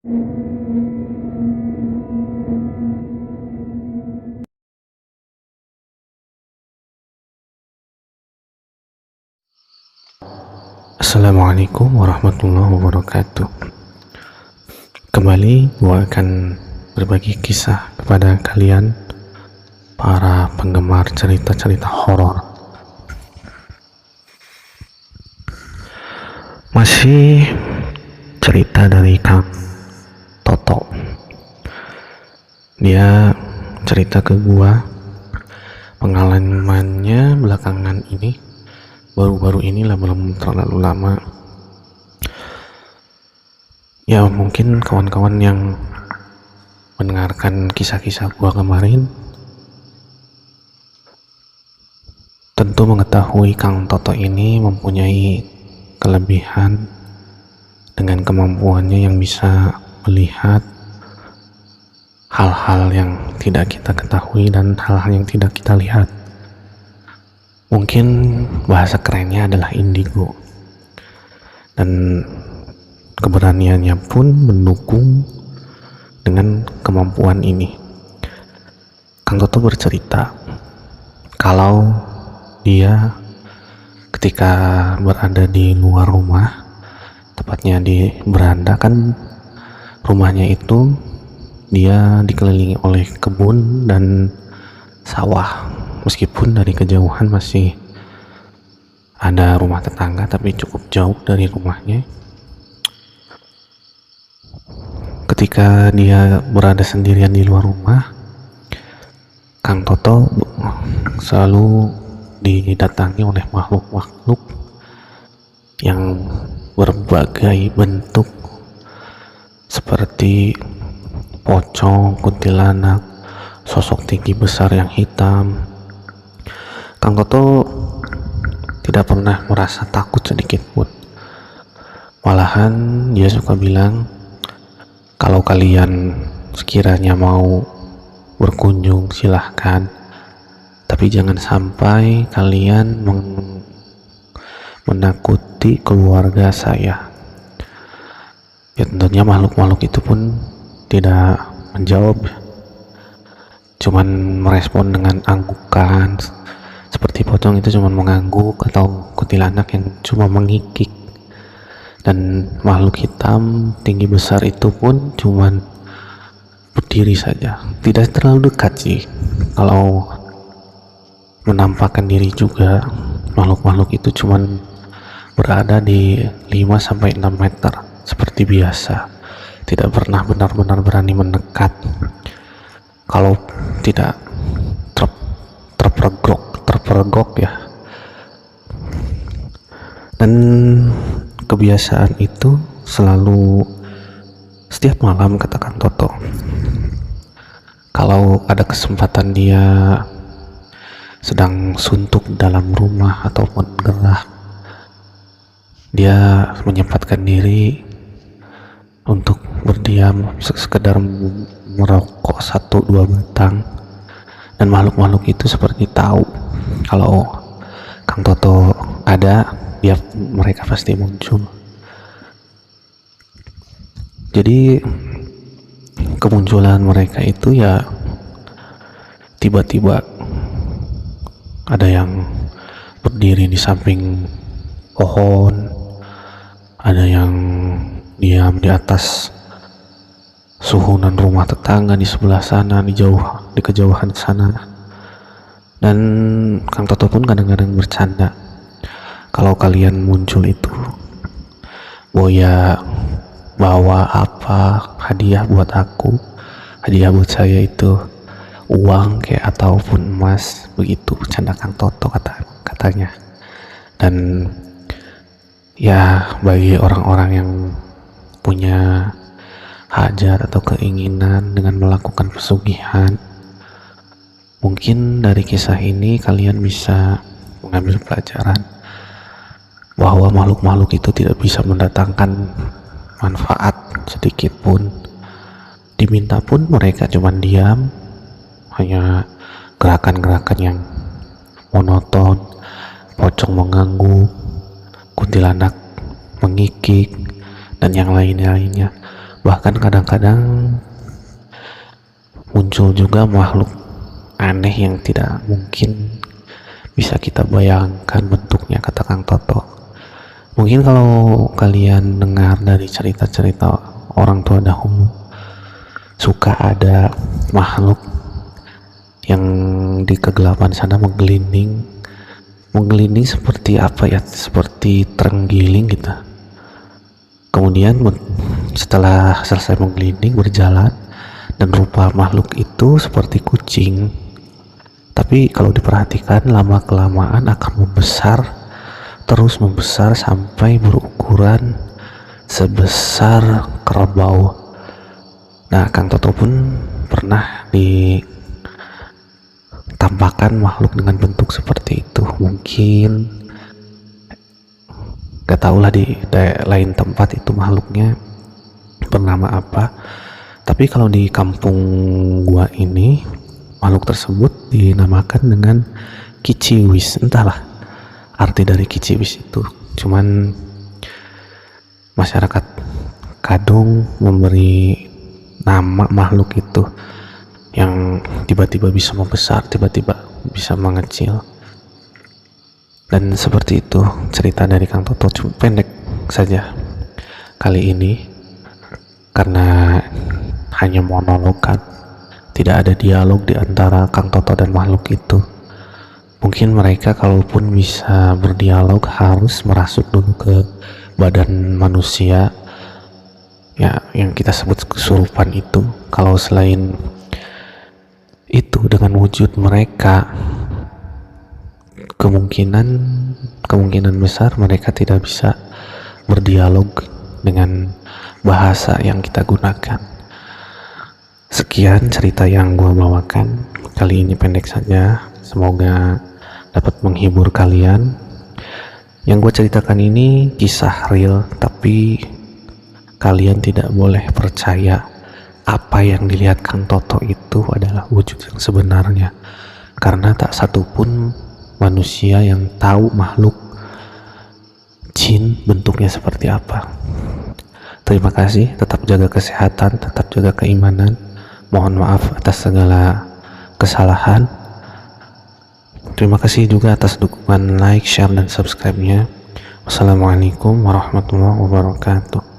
Assalamualaikum warahmatullahi wabarakatuh. Kembali gua akan berbagi kisah kepada kalian para penggemar cerita-cerita horor. Masih cerita dari Kang Toto. Dia cerita ke gua pengalamannya belakangan ini, baru-baru inilah, belum terlalu lama. Ya mungkin kawan-kawan yang mendengarkan kisah-kisah gua kemarin tentu mengetahui Kang Toto ini mempunyai kelebihan dengan kemampuannya yang bisa melihat hal-hal yang tidak kita ketahui dan hal-hal yang tidak kita lihat. Mungkin bahasa kerennya adalah indigo, dan keberaniannya pun mendukung dengan kemampuan ini. Kang Toto bercerita kalau dia ketika berada di luar rumah, tepatnya di beranda, kan rumahnya itu dia dikelilingi oleh kebun dan sawah. Meskipun dari kejauhan masih ada rumah tetangga, tapi cukup jauh dari rumahnya. Ketika dia berada sendirian di luar rumah, Kang Toto selalu didatangi oleh makhluk-makhluk yang berbagai bentuk, seperti pocong, kuntilanak, sosok tinggi besar yang hitam. Kang Toto tidak pernah merasa takut sedikit pun. Malahan dia suka bilang, kalau kalian sekiranya mau berkunjung silahkan, tapi jangan sampai kalian menakuti keluarga saya. Ya tentunya makhluk-makhluk itu pun tidak menjawab, cuman merespon dengan anggukan. Seperti pocong itu cuma mengangguk, atau kuntilanak yang cuma mengikik, dan makhluk hitam tinggi besar itu pun cuma berdiri saja, tidak terlalu dekat sih. Kalau menampakkan diri juga, makhluk-makhluk itu cuma berada di 5-6 meter seperti biasa, tidak pernah benar-benar berani mendekat kalau tidak terpergok ya. Dan kebiasaan itu selalu setiap malam, katakan Toto, kalau ada kesempatan dia sedang suntuk dalam rumah ataupun gerah, dia menyempatkan diri untuk berdiam, sekedar merokok 1-2 batang, dan makhluk-makhluk itu seperti tahu kalau Kang Toto ada, mereka pasti muncul. Jadi kemunculan mereka itu ya tiba-tiba, ada yang berdiri di samping pohon, ada yang diam di atas suhunan rumah tetangga di sebelah sana, di kejauhan sana. Dan Kang Toto pun kadang-kadang bercanda, kalau kalian muncul itu boya bawa apa hadiah buat aku, hadiah buat saya itu uang kayak ataupun emas, begitu canda Kang Toto katanya. Dan ya bagi orang-orang yang punya hajat atau keinginan dengan melakukan pesugihan, mungkin dari kisah ini kalian bisa mengambil pelajaran bahwa makhluk-makhluk itu tidak bisa mendatangkan manfaat sedikit pun. Diminta pun mereka cuma diam, hanya gerakan-gerakan yang monoton, pocong mengangguk, kuntilanak mengikik, dan yang lain-lainnya. Bahkan kadang-kadang muncul juga makhluk aneh yang tidak mungkin bisa kita bayangkan bentuknya, kata Kang Toto. Mungkin kalau kalian dengar dari cerita-cerita orang tua dahulu, suka ada makhluk yang di kegelapan sana menggelinding seperti apa ya, seperti terenggiling gitu. Kemudian setelah selesai menggelinding berjalan, dan rupa makhluk itu seperti kucing, tapi kalau diperhatikan lama kelamaan akan terus membesar sampai berukuran sebesar kerbau. Nah, Kang Toto pun pernah ditampakkan makhluk dengan bentuk seperti itu. Mungkin gak tau lah di lain tempat itu makhluknya bernama apa, tapi kalau di kampung gua ini makhluk tersebut dinamakan dengan kiciwis. Entahlah arti dari kiciwis itu, cuman masyarakat kadung memberi nama makhluk itu yang tiba-tiba bisa membesar, tiba-tiba bisa mengecil. Dan seperti itu cerita dari Kang Toto, cuma pendek saja kali ini karena hanya monolog kan, tidak ada dialog di antara Kang Toto dan makhluk itu. Mungkin mereka kalaupun bisa berdialog harus merasuk dulu ke badan manusia ya, yang kita sebut kesurupan itu. Kalau selain itu dengan wujud mereka, kemungkinan besar mereka tidak bisa berdialog dengan bahasa yang kita gunakan. Sekian cerita yang gue bawakan kali ini, pendek saja, semoga dapat menghibur kalian. Yang gue ceritakan ini kisah real, tapi kalian tidak boleh percaya apa yang dilihat Kang Toto itu adalah wujud yang sebenarnya, karena tak satupun manusia yang tahu makhluk jin bentuknya seperti apa. Terima kasih, tetap jaga kesehatan, tetap jaga keimanan. Mohon maaf atas segala kesalahan. Terima kasih juga atas dukungan like, share, dan subscribe-nya. Wassalamualaikum warahmatullahi wabarakatuh.